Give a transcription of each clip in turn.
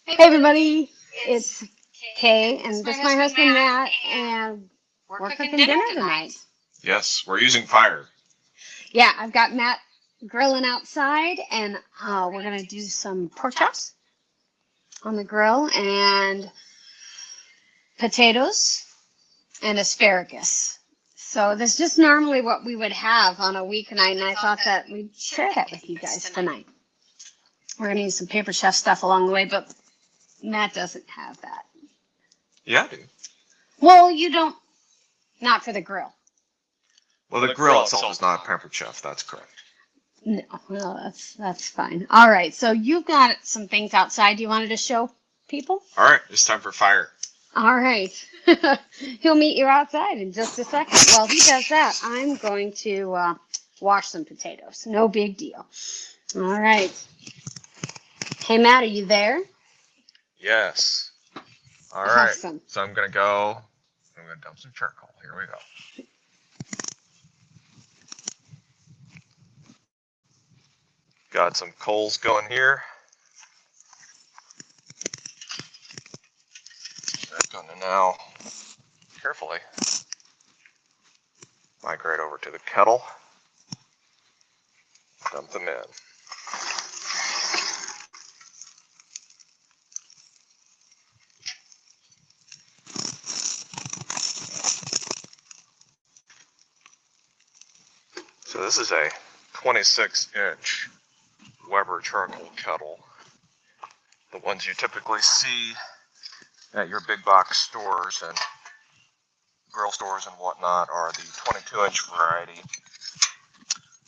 Hey everybody, it's Kay and this is my husband Matt, and we're cooking dinner tonight. Yes, we're using fire. Yeah, I've got Matt grilling outside, and we're gonna do some pork chops on the grill, and potatoes and asparagus. So this is just normally what we would have on a weeknight, and I thought that we'd share that with you guys tonight. We're gonna use some Paper Chef stuff along the way, but Matt doesn't have that. Yeah, I do. Well, you don't, not for the grill. Well, the grill itself is not Pampered Chef. That's correct. No, well, that's fine. All right, so you've got some things outside you wanted to show people? All right, it's time for fire. All right. He'll meet you outside in just a second. While he does that, I'm going to wash some potatoes. No big deal. All right. Hey, Matt, are you there? Yes. All right. Awesome. So I'm going to dump some charcoal. Here we go. Got some coals going here. I'm going to now carefully migrate over to the kettle. Dump them in. So this is a 26-inch Weber charcoal kettle. The ones you typically see at your big box stores and grill stores and whatnot are the 22-inch variety.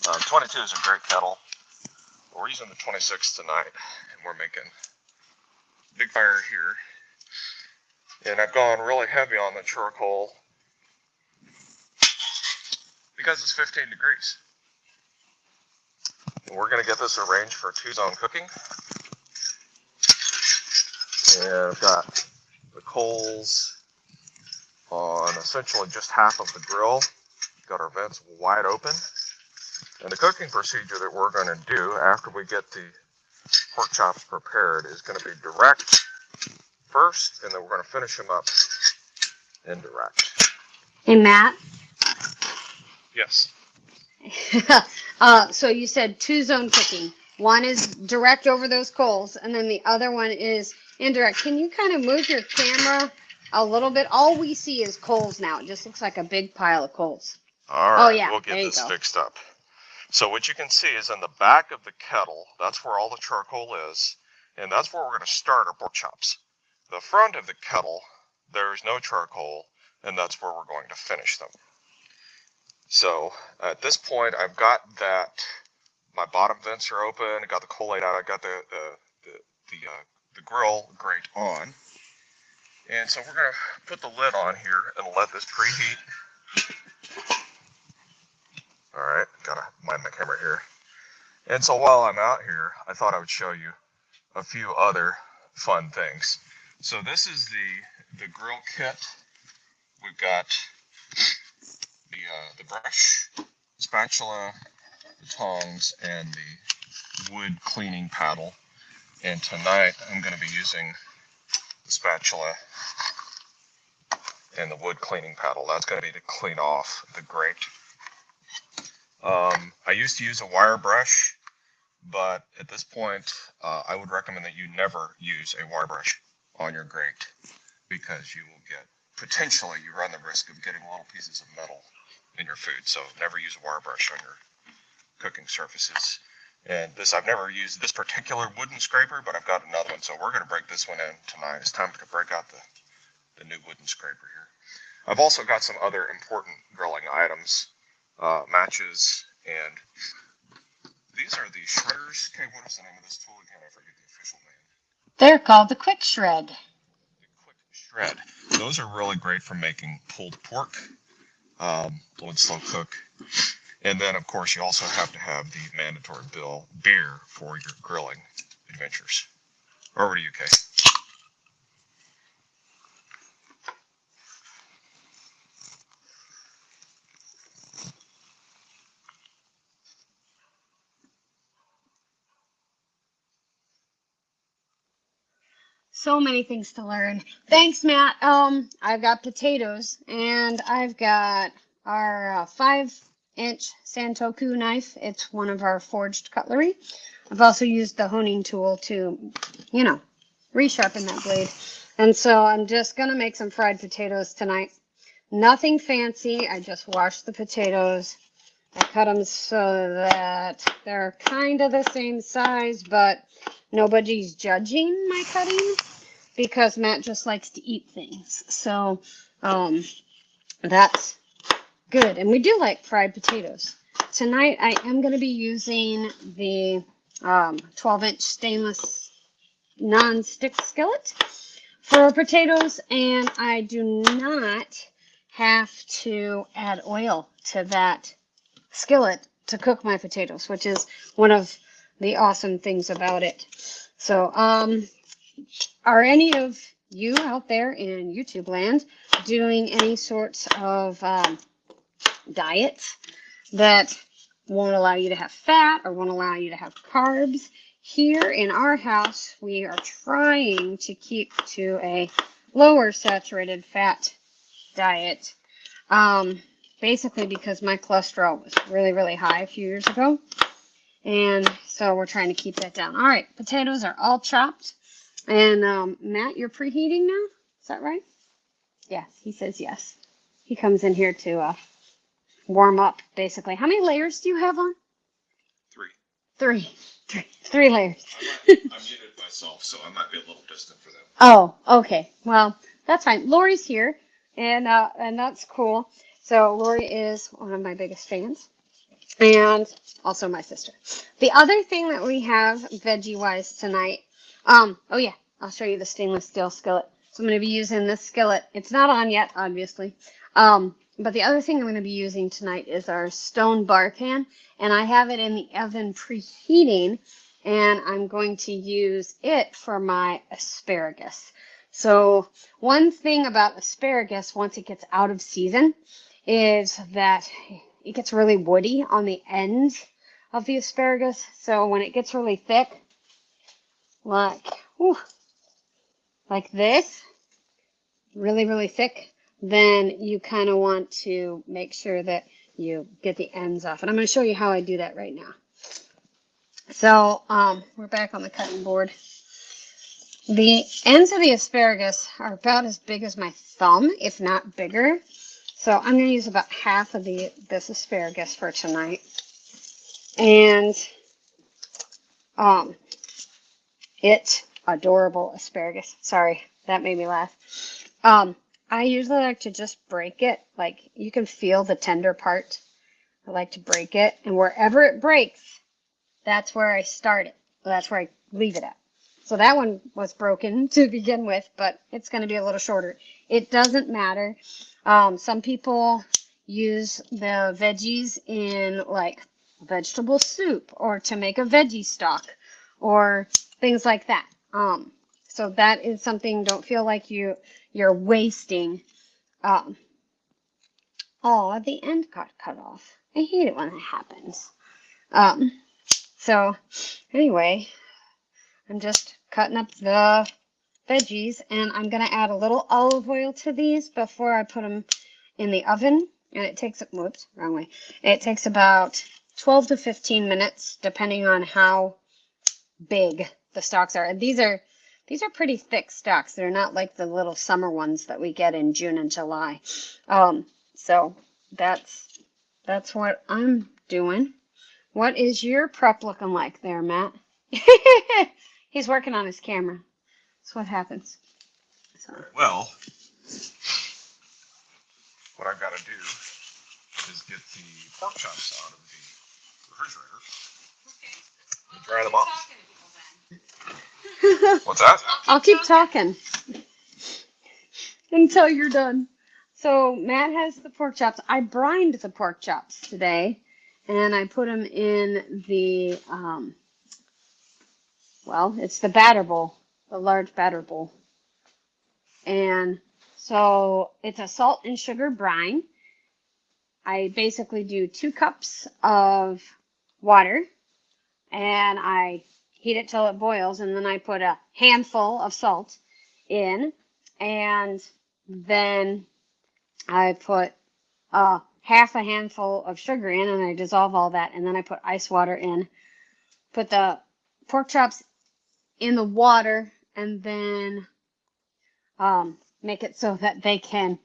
22 is a great kettle. We're using the 26 tonight, and we're making big fire here. And I've gone really heavy on the charcoal because it's 15 degrees. And we're going to get this arranged for 2-zone cooking. And I've got the coals on essentially just half of the grill. Got our vents wide open. And the cooking procedure that we're going to do after we get the pork chops prepared is going to be direct first, and then we're going to finish them up indirect. Hey, Matt. Yes. So you said 2-zone cooking. One is direct over those coals, and then the other one is indirect. Can you kind of move your camera a little bit? All we see is coals now. It just looks like a big pile of coals. All right, Oh, yeah. We'll get this fixed up. So what you can see is in the back of the kettle, that's where all the charcoal is, and that's where we're going to start our pork chops. The front of the kettle, there's no charcoal, and that's where we're going to finish them. So at this point, I've got that. My bottom vents are open. I got the coal laid out. I got the grill grate on, and so we're going to put the lid on here and let this preheat. All right, gotta mind my camera here. And so while I'm out here, I thought I would show you a few other fun things. So this is the grill kit. We've got the brush, spatula, the tongs, and the wood cleaning paddle. And tonight I'm going to be using the spatula and the wood cleaning paddle. That's going to be to clean off the grate. I used to use a wire brush, but at this point, I would recommend that you never use a wire brush on your grate because you will potentially run the risk of getting little pieces of metal in your food. So never use a wire brush on your cooking surfaces. And I've never used this particular wooden scraper, but I've got another one. So we're going to break this one in tonight. It's time to break out the new wooden scraper here. I've also got some other important grilling items. Matches, and these are the shredders. Okay, what is the name of this tool again? I forget the official name. They're called the Quick Shred. The Quick Shred. Those are really great for making pulled pork, low and slow cook. And then, of course, you also have to have the mandatory beer for your grilling adventures. Over to you, Kay. So many things to learn. Thanks, Matt. I've got potatoes, and I've got our 5-inch Santoku knife. It's one of our forged cutlery. I've also used the honing tool to, resharpen that blade. And so I'm just gonna make some fried potatoes tonight. Nothing fancy. I just washed the potatoes. I cut them so that they're kind of the same size, but nobody's judging my cutting because Matt just likes to eat things. So that's good. And we do like fried potatoes. Tonight I am going to be using the 12-inch stainless non-stick skillet for potatoes, and I do not have to add oil to that skillet to cook my potatoes, which is one of the awesome things about it. So, are any of you out there in YouTube land doing any sorts of diets that won't allow you to have fat or won't allow you to have carbs? Here in our house, we are trying to keep to a lower saturated fat diet. Basically because my cholesterol was really, really high a few years ago. And so we're trying to keep that down. All right, potatoes are all chopped. And Matt, you're preheating now? Is that right? Yes, he says yes. He comes in here to warm up, basically. How many layers do you have on? Three layers. I muted myself, so I might be a little distant for them. Oh, okay. Well, that's fine. Lori's here, and that's cool. So Lori is one of my biggest fans, and also my sister. The other thing that we have veggie-wise tonight, oh yeah, I'll show you the stainless steel skillet. So I'm going to be using this skillet. It's not on yet, obviously. But the other thing I'm going to be using tonight is our stone bar pan, and I have it in the oven preheating, and I'm going to use it for my asparagus. So one thing about asparagus, once it gets out of season, is that it gets really woody on the end of the asparagus. So when it gets really thick, like this, really, really thick, then you kind of want to make sure that you get the ends off. And I'm going to show you how I do that right now. So we're back on the cutting board. The ends of the asparagus are about as big as my thumb, if not bigger. So I'm going to use about half of this asparagus for tonight. And it's adorable asparagus. Sorry, that made me laugh. I usually like to just break it. Like, you can feel the tender part. I like to break it. And wherever it breaks, that's where I start it. That's where I leave it at. So that one was broken to begin with, but it's going to be a little shorter. It doesn't matter. Some people use the veggies in like vegetable soup or to make a veggie stock or things like that. So that is something, don't feel like you're wasting. Oh, the end got cut off. I hate it when that happens. So anyway, I'm just cutting up the veggies, and I'm going to add a little olive oil to these before I put them in the oven. And it takes, whoops, wrong way. It takes about 12 to 15 minutes, depending on how big the stalks are. And these are pretty thick stalks. They're not like the little summer ones that we get in June and July. So that's what I'm doing. What is your prep looking like there, Matt? He's working on his camera. That's what happens. So. Well, what I've got to do is get the pork chops out of the refrigerator and dry them up. What's that? I'll keep talking until you're done. So Matt has the pork chops. I brined the pork chops today, and I put them in the, it's the batter bowl, the large batter bowl. And so it's a salt and sugar brine. I basically do 2 cups of water, and I heat it till it boils, and then I put a handful of salt, in, and then I put half a handful of sugar in, and I dissolve all that, and then I put ice water in, put the pork chops in the water, and then make it so that they can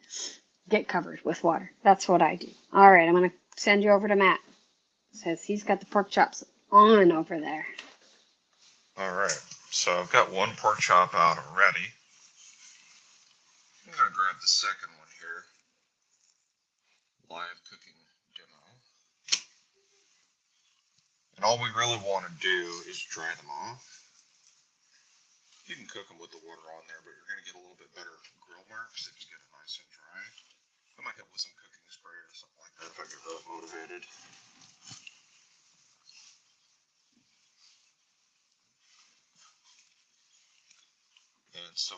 get covered with water. That's what I do. All right, I'm going to send you over to Matt. Says he's got the pork chops on over there. All right, so I've got one pork chop out already. I'm going to grab the second one here. Live cooking demo. And all we really want to do is dry them off. You can cook them with the water on there, but you're going to get a little bit better grill marks if you get it nice and dry. I might hit with some cooking spray or something like that if I get really motivated. And so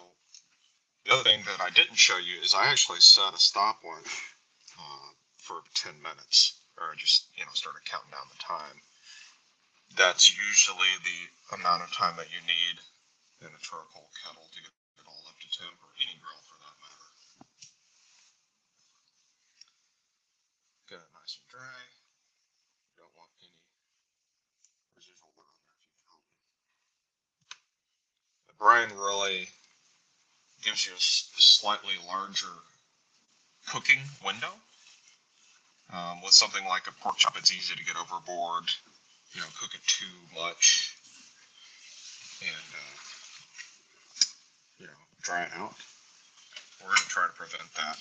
the other thing that I didn't show you is I actually set a stopwatch for 10 minutes, or I just, started counting down the time. That's usually the amount of time that you need in a charcoal kettle to get it all up to temp, or any grill for that matter. Get it nice and dry. You don't want any residual wood on there if you can help it. The brine really gives you a slightly larger cooking window. With something like a pork chop, it's easy to get overboard, cook it too much, and, dry it out. We're going to try to prevent that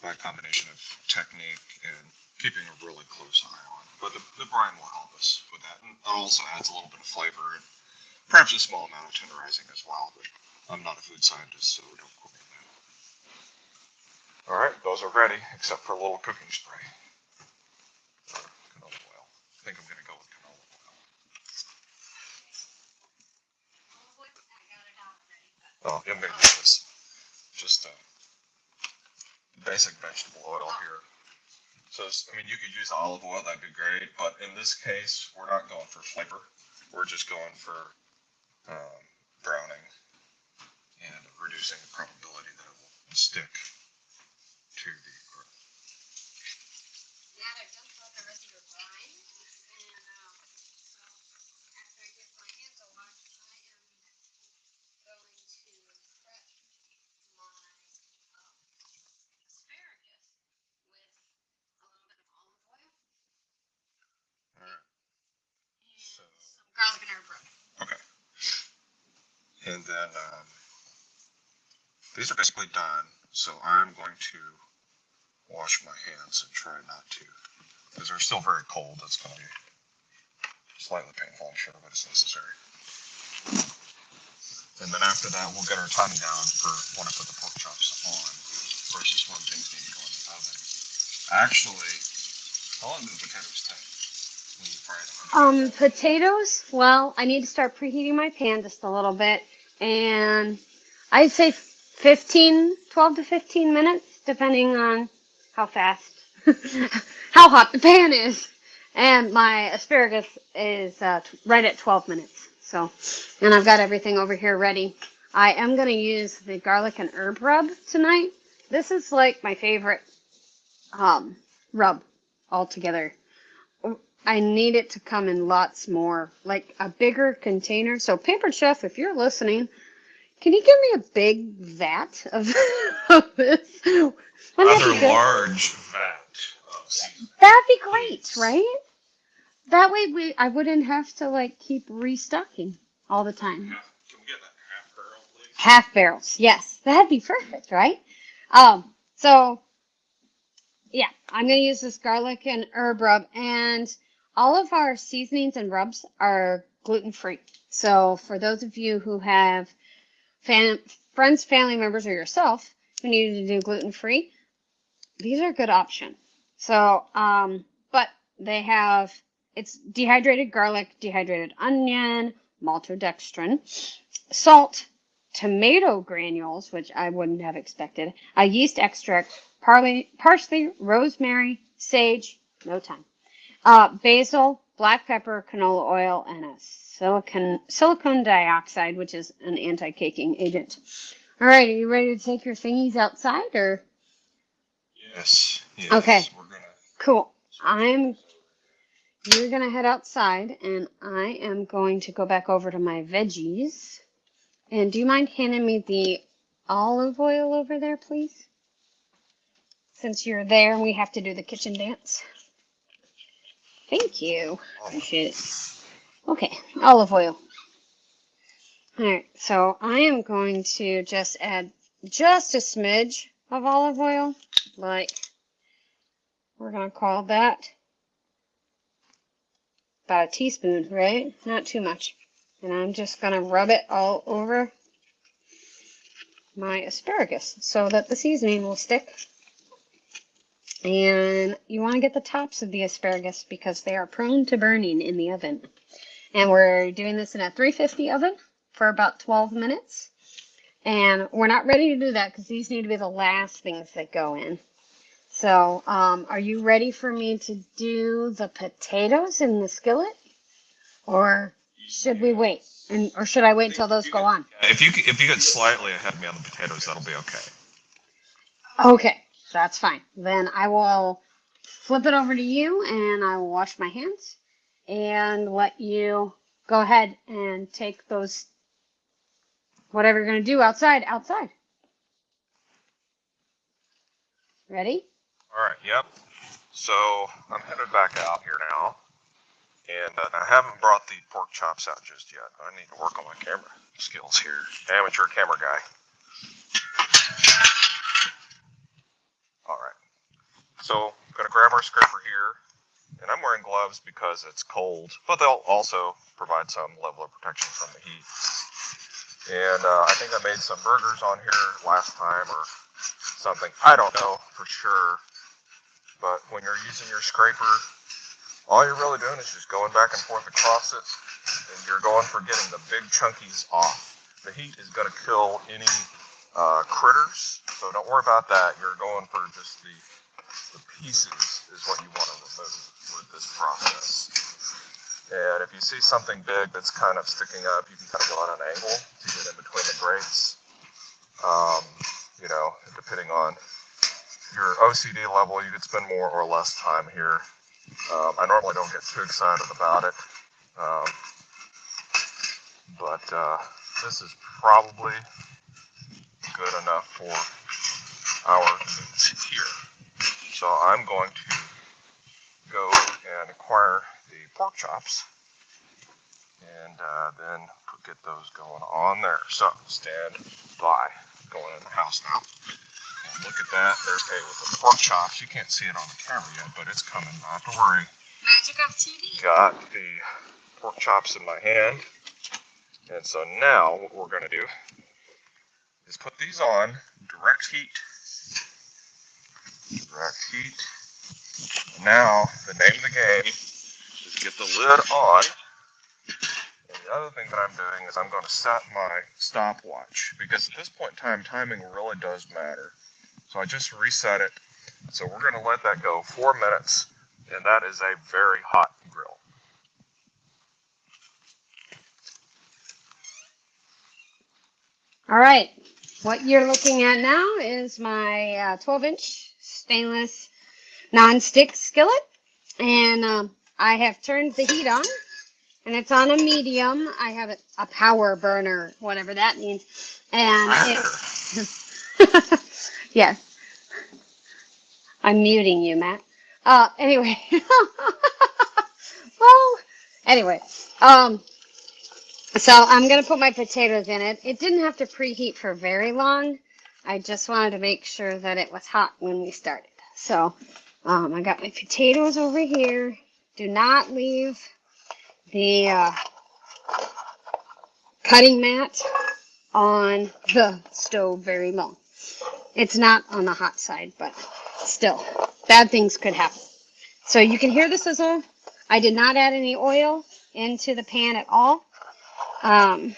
by a combination of technique and keeping a really close eye on. But the brine will help us with that, and it also adds a little bit of flavor and perhaps a small amount of tenderizing as well, but I'm not a food scientist, so don't quote me on that. All right, those are ready, except for a little cooking spray. Or canola oil. I think I'm going to go with canola oil. Oh, I'm going to do this. Just basic vegetable oil here. So, you could use olive oil, that'd be great, but in this case, we're not going for flavor. We're just going for browning and reducing the probability that it will stick to the grill. Now I dumped out the rest of the brine, and so after I get my hands a wash, I am going to prep my asparagus with a little bit of olive oil. All right. And some garlic and herb rub. Okay. And then these are basically done, so I'm going to wash my hands and try not to, because they're still very cold. It's going to be slightly painful, I'm sure, but it's necessary. And then after that, we'll get our time down for when I put the pork chops on versus when things need to go in the oven. Actually, how long do the potatoes take when you fry them? Potatoes, well, I need to start preheating my pan just a little bit, and I'd say 12 to 15 minutes, depending on how fast, how hot the pan is. And my asparagus is right at 12 minutes. So, and I've got everything over here ready. I am going to use the garlic and herb rub tonight. This is like my favorite rub altogether. I need it to come in lots more, like a bigger container. So Pampered Chef, if you're listening, can you give me a big vat of this? Rather large vat of seasoning. That'd be great, right? That way I wouldn't have to keep restocking all the time. Can we get that half barrel, please? Half barrels, yes. That'd be perfect, right? So yeah, I'm going to use this garlic and herb rub, and all of our seasonings and rubs are gluten-free. So for those of you who have friends, family members, or yourself who need to do gluten-free, these are a good option. So, but they have, it's dehydrated garlic, dehydrated onion, maltodextrin, salt, tomato granules, which I wouldn't have expected, a yeast extract, parsley, rosemary, sage, no time, basil, black pepper, canola oil, and a silicone dioxide, which is an anti-caking agent. All right, are you ready to take your thingies outside, or? Yes. Yes. Okay. We're gonna. Cool. You're gonna head outside, and I am going to go back over to my veggies. And do you mind handing me the olive oil over there, please? Since you're there and we have to do the kitchen dance. Thank you. Appreciate it. Okay, olive oil. All right, so I am going to just add just a smidge of olive oil, like we're gonna call that about a teaspoon, right? Not too much. And I'm just gonna rub it all over my asparagus so that the seasoning will stick. And you want to get the tops of the asparagus because they are prone to burning in the oven. And we're doing this in a 350 oven for about 12 minutes. And we're not ready to do that because these need to be the last things that go in. So, are you ready for me to do the potatoes in the skillet? Or should we wait? Or should I wait until those go on? If you get slightly ahead of me on the potatoes, that'll be okay. Okay, that's fine. Then I will flip it over to you and I will wash my hands and let you go ahead and take those, whatever you're going to do outside. Ready? All right. Yep. So I'm headed back out here now, and I haven't brought the pork chops out just yet. I need to work on my camera skills here. Amateur camera guy. All right. So I'm gonna grab our scraper here, and I'm wearing gloves because it's cold, but they'll also provide some level of protection from the heat. And I think I made some burgers on here last time or something. I don't know for sure. But when you're using your scraper, all you're really doing is just going back and forth across it, and you're going for getting the big chunkies off. The heat is going to kill any critters, so don't worry about that. You're going for just the pieces is what you want to remove with this process. And if you see something big that's kind of sticking up, you can kind of go on an angle to get in between the grates. Depending on your OCD level, you could spend more or less time here. I normally don't get too excited about it, but this is probably good enough for our needs here. So I'm going to go and acquire the pork chops and then get those going on there. So stand by. Going in the house now. And look at that. There's with the pork chops. You can't see it on the camera yet, but it's coming. Not to worry. Magic of TV. Got the pork chops in my hand. And so now what we're going to do is put these on direct heat. Direct heat. Now, the name of the game is get the lid on. And the other thing that I'm doing is I'm going to set my stopwatch because at this point in time, timing really does matter. So I just reset it. So we're going to let that go 4 minutes, and that is a very hot grill. All right, what you're looking at now is my 12-inch stainless non-stick skillet, and I have turned the heat on, and it's on a medium. I have a power burner, whatever that means, and yes, I'm muting you, Matt. Anyway, well, anyway, so I'm going to put my potatoes in it. It didn't have to preheat for very long. I just wanted to make sure that it was hot when we started. So I got my potatoes over here. Do not leave the cutting mat on the stove very long. It's not on the hot side, but still, bad things could happen. So you can hear the sizzle. I did not add any oil into the pan at all. And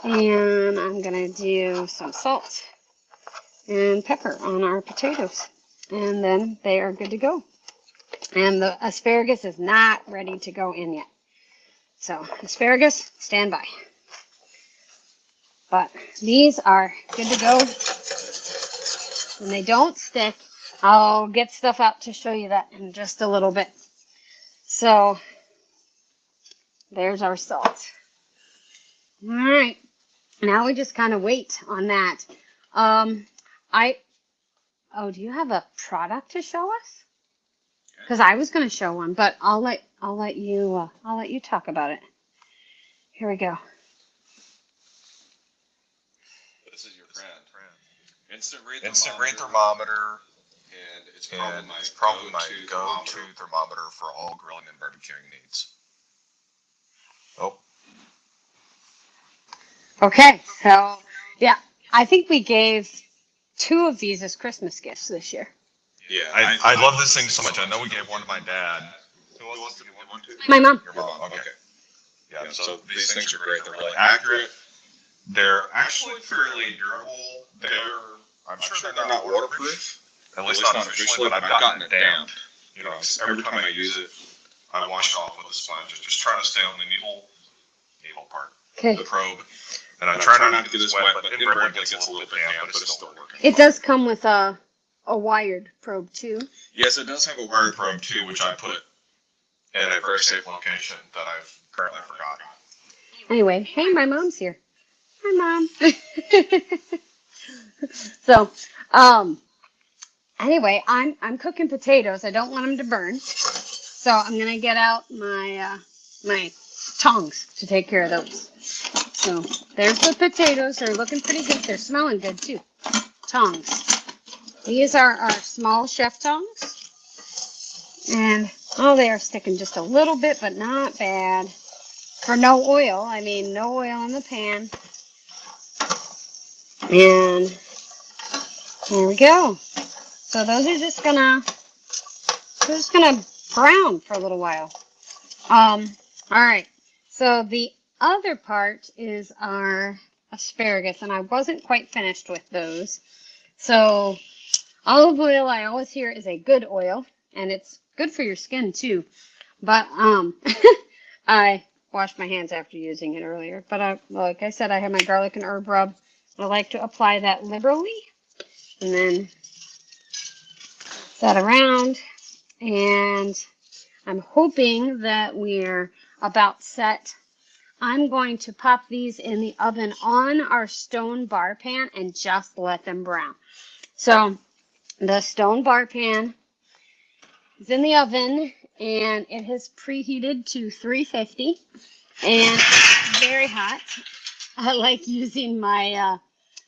I'm going to do some salt and pepper on our potatoes. And then they are good to go. And the asparagus is not ready to go in yet. So, asparagus, stand by. But these are good to go. And they don't stick. I'll get stuff out to show you that in just a little bit. So there's our salt. All right. Now we just kind of wait on that. Do you have a product to show us? Because I was going to show one, but I'll let you talk about it. Here we go. This is your friend. Instant rate thermometer, and it's probably my go-to thermometer for all grilling and barbecuing needs. Oh. Okay, so yeah, I think we gave 2 of these as Christmas gifts this year. Yeah, I love this thing so much. I know we gave one to my dad. Who else did we give one to? My mom. Your mom, okay. Yeah, so these things are great. They're really accurate. They're actually fairly durable. I'm sure they're not waterproof, at least not officially, but I've gotten it damp. You know, every time I use it, I wash it off with a sponge. Just try to stay on the needle part, the probe. And I try not to get as wet, but invariably gets a little bit damp, but it's still working. It does come with a wired probe too. Yes, it does have a wired probe too, which I put in a very safe location that I've currently forgotten. Anyway, hey, my mom's here. Hi, Mom. So, anyway, I'm cooking potatoes. I don't want them to burn, so I'm gonna get out my my tongs to take care of those. So there's the potatoes. They're looking pretty good. They're smelling good too. Tongs. These are our small chef tongs, and they are sticking just a little bit, but not bad. For no oil. I mean, no oil in the pan. And there we go. So those are just gonna brown for a little while. All right. So the other part is our asparagus, and I wasn't quite finished with those. So olive oil, I always hear, is a good oil, and it's good for your skin too. But I washed my hands after using it earlier. But like I said, I have my garlic and herb rub. I like to apply that liberally, and then set around, and I'm hoping that we're about set. I'm going to pop these in the oven on our stone bar pan and just let them brown. So the stone bar pan is in the oven, and it has preheated to 350, and it's very hot. I like using my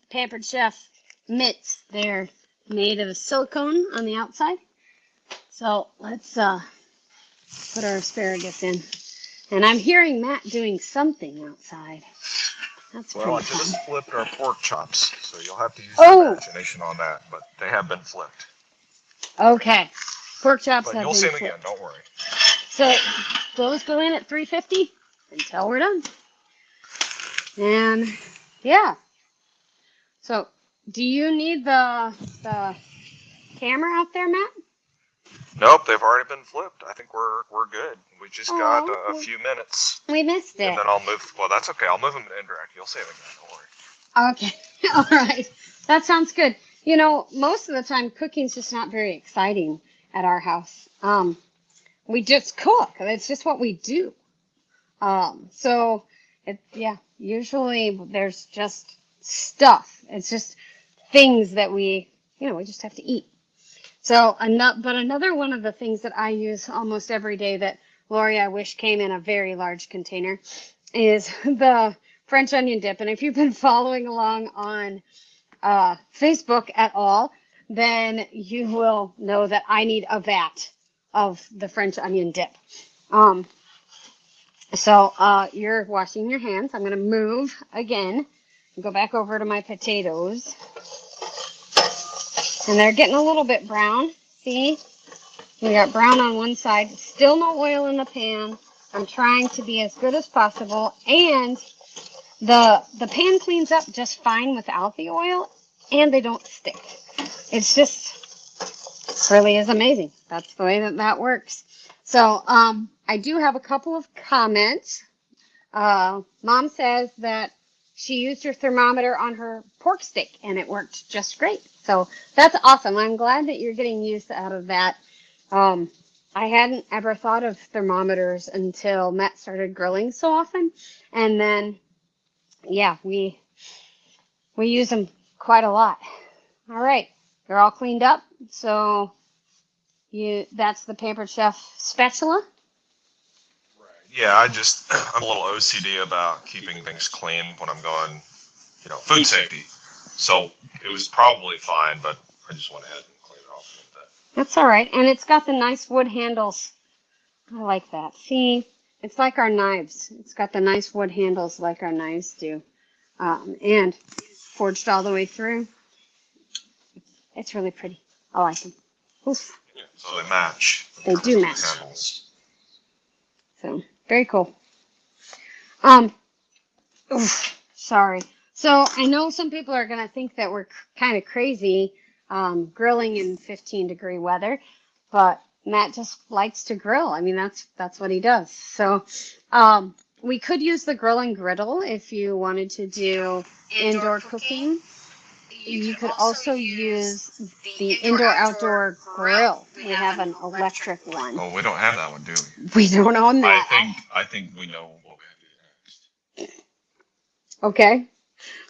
Pampered Chef mitts. They're made of silicone on the outside. So let's put our asparagus in. And I'm hearing Matt doing something outside. That's well, I pretty fun. just flipped our pork chops, so you'll have to use your imagination on that, but they have been flipped. Okay. Pork chops But have you'll been see them flipped. again, don't worry. So those go in at 350 until we're done. And yeah. So do you need the camera out there, Matt? Nope, they've already been flipped. I think we're good. We just got a few minutes. We missed it. And then I'll move. Well, that's okay. I'll move them to indirect. You'll see them again. Don't worry. Okay. All right. That sounds good. You know, most of the time cooking's just not very exciting at our house. We just cook. It's just what we do. Usually there's just stuff. It's just things that we just have to eat. So, another one of the things that I use almost every day that Lori, I wish came in a very large container, is the French onion dip. And if you've been following along on Facebook at all, then you will know that I need a vat of the French onion dip. So you're washing your hands. I'm going to move again and go back over to my potatoes. And they're getting a little bit brown. See? We got brown on one side. Still no oil in the pan. I'm trying to be as good as possible. And the pan cleans up just fine without the oil, and they don't stick. It's just really is amazing. That's the way that works. So I do have a couple of comments. Mom says that she used her thermometer on her pork steak and it worked just great. So that's awesome. I'm glad that you're getting use out of that. I hadn't ever thought of thermometers until Matt started grilling so often. And then, yeah, we use them quite a lot. All right, they're all cleaned up. So that's the Pampered Chef spatula. Yeah, I'm a little OCD about keeping things clean when I'm going, food safety. So it was probably fine, but I just went ahead and cleaned it off a little bit. That's all right. And it's got the nice wood handles. I like that. See, it's like our knives. It's got the nice wood handles like our knives do. And forged all the way through. It's really pretty. I like them. Oof. Yeah, so they match. They do match. Handles. So, very cool. Oof, sorry. So, I know some people are going to think that we're kind of crazy grilling in 15-degree weather, but Matt just likes to grill. I mean, that's what he does. So, we could use the grill and griddle if you wanted to do indoor cooking. You could also use the indoor-outdoor grill. We have an electric one. Oh, we don't have that one, do we? We don't own that. I think we know what we have to do next. Okay,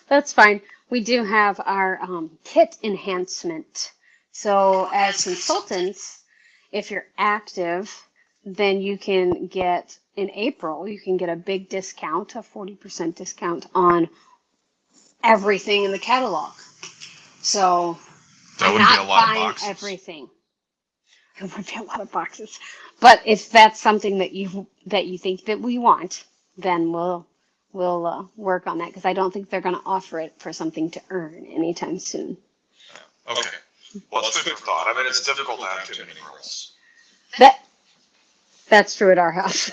that's fine. We do have our kit enhancement. So as consultants, if you're active, then you can get, in April, you can get a big discount, a 40% discount on everything in the catalog. So that would be a lot of boxes. Everything. It would be a lot of boxes. But if that's something that you think that we want, then we'll work on that, because I don't think they're going to offer it for something to earn anytime soon. Okay. Well, it's food for thought. I mean, it's difficult to have too many grills. That's true at our house.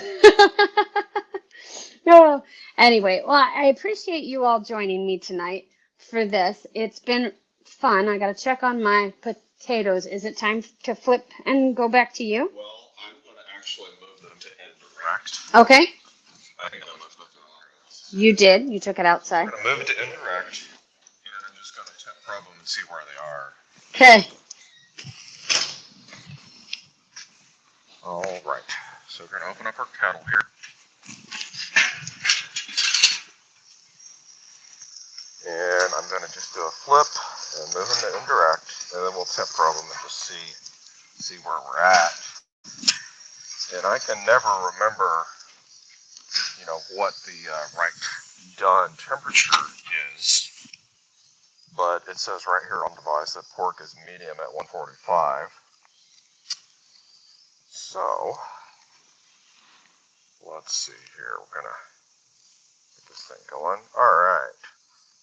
No. Anyway, well, I appreciate you all joining me tonight for this. It's been fun. I got to check on my potatoes. Is it time to flip and go back to you? Well, I'm going to actually move them to indirect. Okay. I think I moved them to You did. You took it outside. I'm going to move it to indirect, and I'm just going to temp probe them and see where they are. Okay. All right. So we're going to open up our kettle here. And I'm going to just do a flip and move them to indirect, and then we'll temp probe them and just see where we're at. And I can never remember, what the right done temperature is, but it says right here on the device that pork is medium at 145. So let's see here. We're going to get this thing going. All right.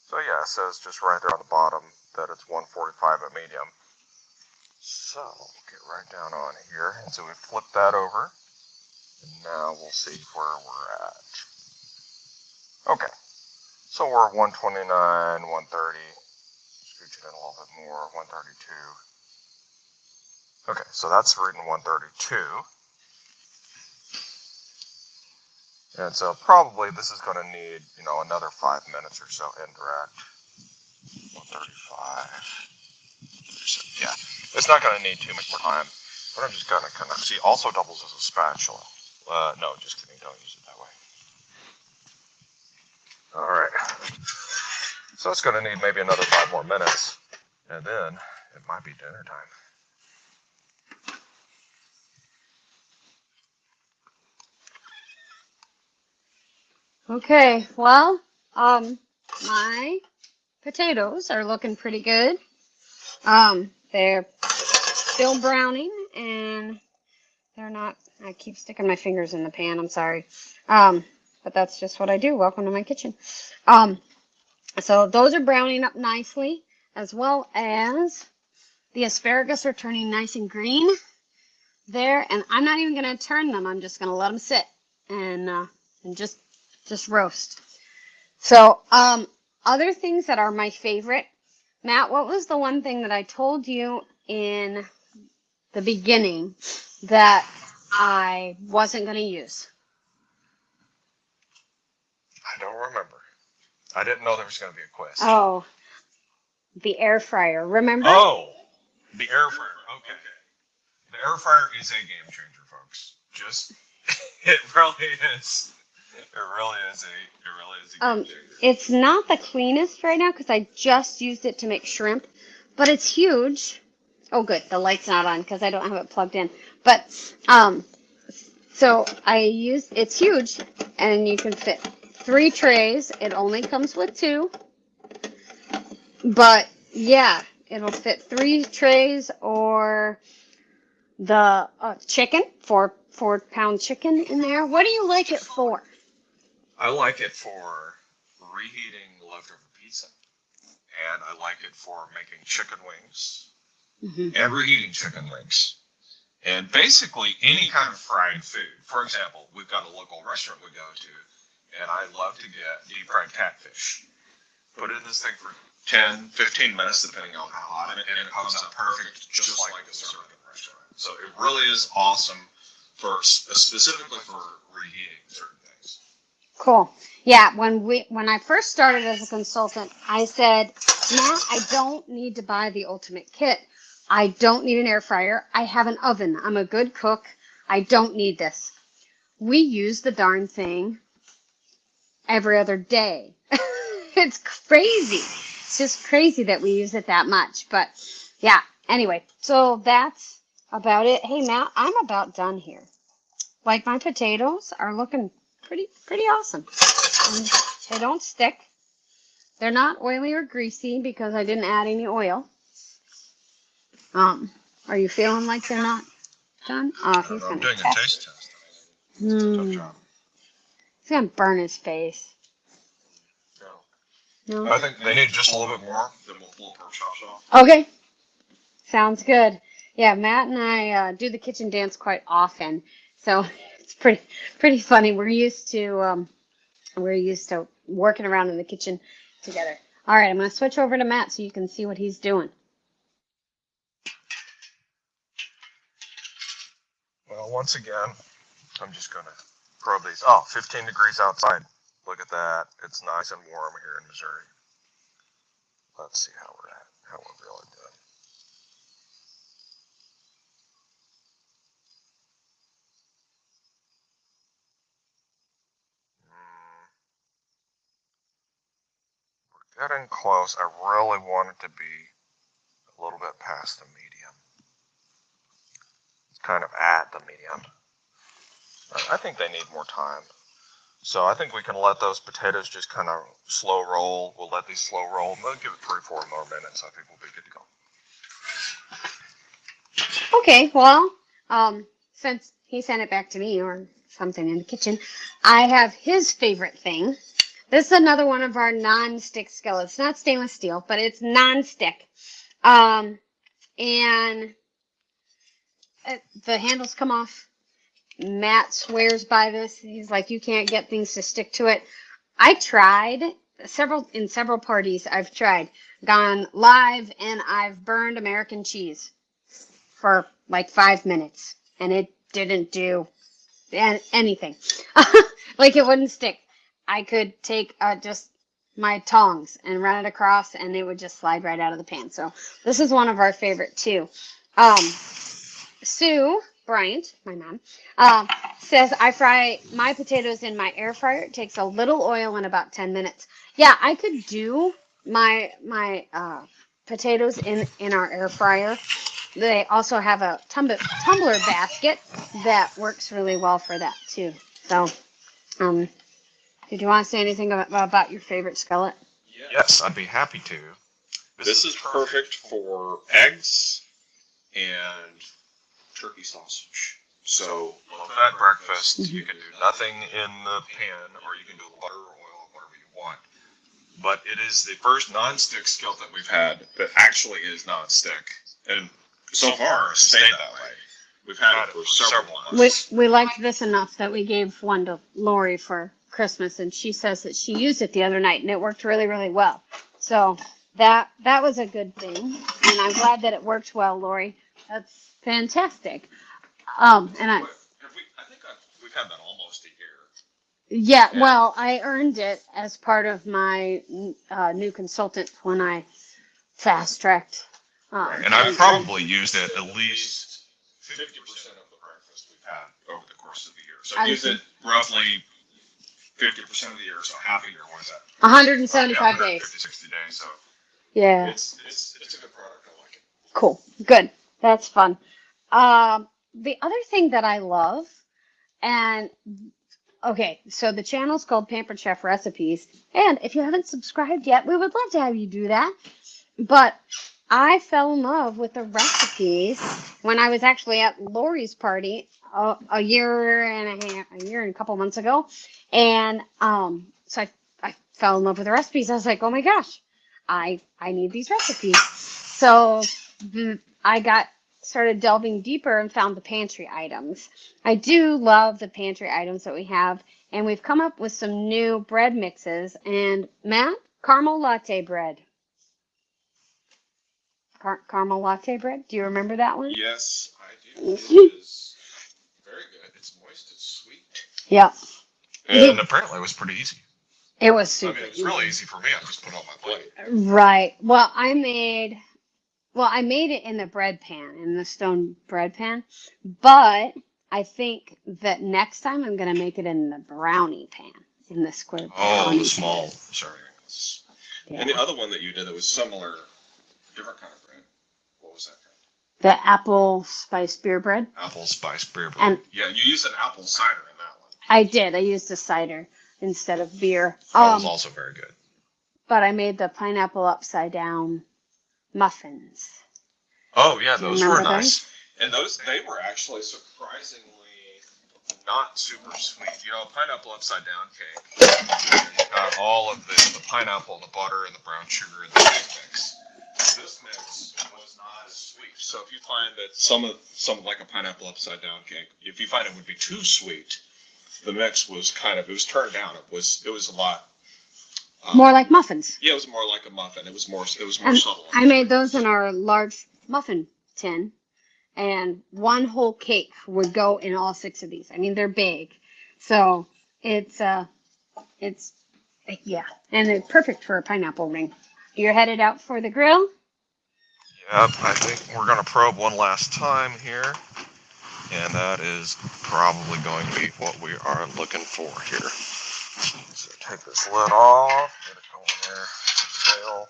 So yeah, it says just right there on the bottom that it's 145 at medium. So we'll get right down on here. And so we flip that over. And now we'll see where we're at. Okay. So we're 129, 130. Scooch it in a little bit more, 132. Okay, so that's reading 132. And so probably this is going to need, another 5 minutes or so indirect. 135. Yeah, it's not going to need too much more time. But I'm just going to kind of see. Also doubles as a spatula. No, just kidding. Don't use it that way. All right. So it's going to need maybe another 5 more minutes, and then it might be dinner time. Okay, well, my potatoes are looking pretty good. They're still browning, and they're not, I keep sticking my fingers in the pan, I'm sorry. But that's just what I do. Welcome to my kitchen. So those are browning up nicely, as well as the asparagus are turning nice and green there, and I'm not even going to turn them. I'm just going to let them sit and just roast. So, other things that are my favorite. Matt, what was the one thing that I told you in the beginning that I wasn't going to use? I don't remember. I didn't know there was going to be a quiz. Oh, the air fryer. Remember? Oh, the air fryer. Okay. The air fryer is a game changer, folks. Just, it really is. It really is a game changer. It's not the cleanest right now because I just used it to make shrimp, but it's huge. Oh, good. The light's not on because I don't have it plugged in. But, so it's huge and you can fit 3 trays. It only comes with 2. But yeah, it'll fit 3 trays or the chicken, 4-pound chicken in there. What do you like it for? I like it for reheating leftover pizza, and I like it for making chicken wings and reheating chicken wings, and basically any kind of fried food. For example, we've got a local restaurant we go to, and I love to get deep fried catfish. Put it in this thing for 10, 15 minutes, depending on how hot, and it comes out perfect, just like a served in a restaurant. So it really is awesome for specifically for reheating certain things. Cool. Yeah, when I first started as a consultant, I said, Matt, I don't need to buy the ultimate kit. I don't need an air fryer. I have an oven. I'm a good cook. I don't need this. We use the darn thing every other day. It's crazy. It's just crazy that we use it that much. But yeah, anyway, so that's about it. Hey, Matt, I'm about done here. Like, my potatoes are looking pretty awesome. And they don't stick. They're not oily or greasy because I didn't add any oil. Are you feeling like they're not done? Oh, he's I'm gonna doing a taste test. Tough job. He's gonna burn his face. No. I think they need just a little bit more. Then we'll pull pork chops off. Okay. Sounds good. Yeah, Matt and I do the kitchen dance quite often, so it's pretty funny. We're used to working around in the kitchen together. All right, I'm gonna switch over to Matt so you can see what he's doing. Well, once again, I'm just gonna probe these. Oh, 15 degrees outside. Look at that. It's nice and warm here in Missouri. Let's see how we're really doing. We're getting close. I really want it to be a little bit past the medium. It's kind of at the medium. I think they need more time. So I think we can let those potatoes just kind of slow roll. We'll let these slow roll. We'll give it 3-4 more minutes. I think we'll be good to go. Okay, well, since he sent it back to me or something in the kitchen, I have his favorite thing. This is another one of our non-stick skillets. It's not stainless steel, but it's non-stick. And the handles come off. Matt swears by this. He's like, you can't get things to stick to it. I tried in several parties. I've tried, gone live, and I've burned American cheese for like 5 minutes, and it didn't do anything. Like, it wouldn't stick. I could take just my tongs and run it across, and it would just slide right out of the pan. So this is one of our favorite too. Sue Bryant, my mom, says I fry my potatoes in my air fryer. It takes a little oil in about 10 minutes. Yeah, I could do my potatoes in our air fryer. They also have a tumbler basket that works really well for that too. So, did you want to say anything about your favorite skillet? Yes, I'd be happy to. This is perfect for eggs and turkey sausage. So, at breakfast, you can do nothing in the pan, or you can do butter or oil, whatever you want. But it is the first non-stick skillet that we've had that actually is non-stick. And so far, it's stayed that way. We've had it for several months. We liked this enough that we gave one to Lori for Christmas, and she says that she used it the other night, and it worked really, really well. So that was a good thing, and I'm glad that it worked well, Lori. That's fantastic. I think we've had that almost a year. Yeah, And, well, I earned it as part of my new consultant when I fast tracked. right. And I've probably used it at least 50% of the breakfast we've had over the course of the year. So I use it roughly 50% of the year, so half a year. What is that? 175 yeah, days. 60 days. So Yeah. it's a good product. I like it. Cool. Good. That's fun. The other thing that I love, and okay, so the channel's called Pampered Chef Recipes, and if you haven't subscribed yet, we would love to have you do that. But I fell in love with the recipes when I was actually at Lori's party a year and a couple months ago, and so I fell in love with the recipes. I was like, oh my gosh, I need these recipes. So I got started delving deeper and found the pantry items. I do love the pantry items that we have, and we've come up with some new bread mixes. And Matt, caramel latte bread. Caramel latte bread. Do you remember that one? Yes, I do. It is very good. It's moist. It's sweet. Yeah. And apparently it was pretty easy. It was super. I mean, it was really easy for me. I just put it on my plate. Right. Well, I made it in the bread pan, in the stone bread pan, but I think that next time I'm going to make it in the brownie pan, in the square brownie the small pan. servings. Yeah. And the other one that you did that was similar, different kind of bread. What was that kind? The apple spice beer bread. Apple spice beer bread. And yeah, you used an apple cider in that one. I did. I used a cider instead of beer. That was also very good. But I made the pineapple upside down muffins. Oh yeah, those were nice. Those? And they were actually surprisingly not super sweet. You know, pineapple upside down cake. Got all of the pineapple, the butter, and the brown sugar in the mix. This mix was not as sweet. So if you find that some like a pineapple upside down cake, if you find it would be too sweet, the mix was it was turned down. It was a lot. More like muffins. Yeah, it was more like a muffin. It was more And subtle. I made those in our large muffin tin, and one whole cake would go in all 6 of these. I mean, they're big, so it's yeah, and it's perfect for a pineapple ring. You're headed out for the grill? Yep, I think we're gonna probe one last time here, and that is probably going to be what we are looking for here. So take this lid off, get it going there, sail,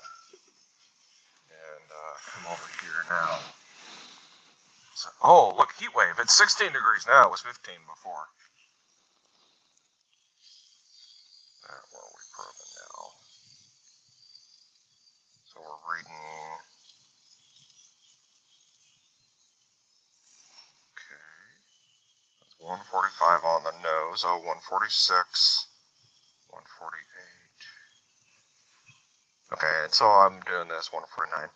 and come over here now. So, oh, look, heat wave. It's 16 degrees now. It was 15 before. That what are we probing now? So we're reading. Okay. That's 145 on the nose. Oh, 146. 148. Okay, and so I'm doing this 149.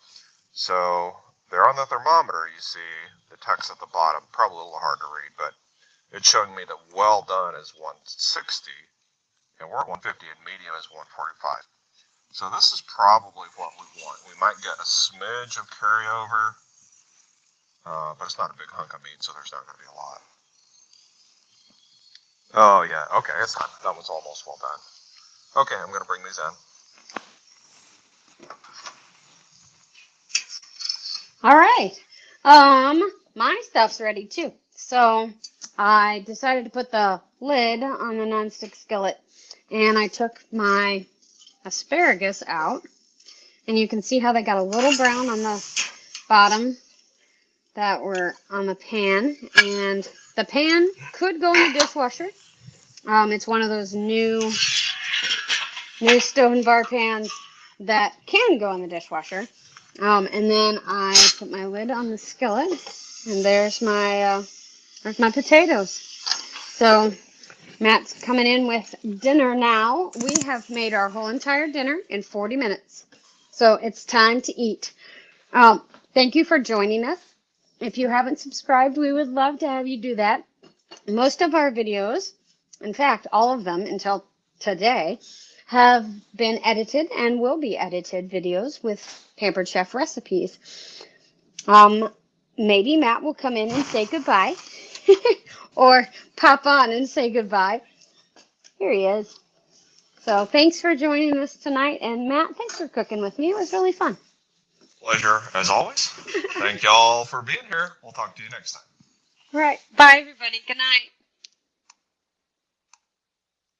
So there on the thermometer, you see the text at the bottom, probably a little hard to read, but it's showing me that well done is 160, and we're at 150, and medium is 145. So this is probably what we want. We might get a smidge of carryover, but it's not a big hunk of meat, so there's not going to be a lot. Oh yeah, okay, it's done. That one's almost well done. Okay, I'm going to bring these in. All right. My stuff's ready too. So I decided to put the lid on the nonstick skillet, and I took my asparagus out, and you can see how they got a little brown on the bottom that were on the pan, and the pan could go in the dishwasher. It's one of those new stone bar pans that can go in the dishwasher. And then I put my lid on the skillet, and there's my potatoes. So Matt's coming in with dinner now. We have made our whole entire dinner in 40 minutes. So it's time to eat. Thank you for joining us. If you haven't subscribed, we would love to have you do that. Most of our videos, in fact, all of them until today, have been edited and will be edited videos with Pampered Chef Recipes. Maybe Matt will come in and say goodbye or pop on and say goodbye. Here he is. So thanks for joining us tonight. And Matt, thanks for cooking with me. It was really fun. Pleasure as always. Thank y'all for being here. We'll talk to you next time. All right. Bye, everybody. Good night.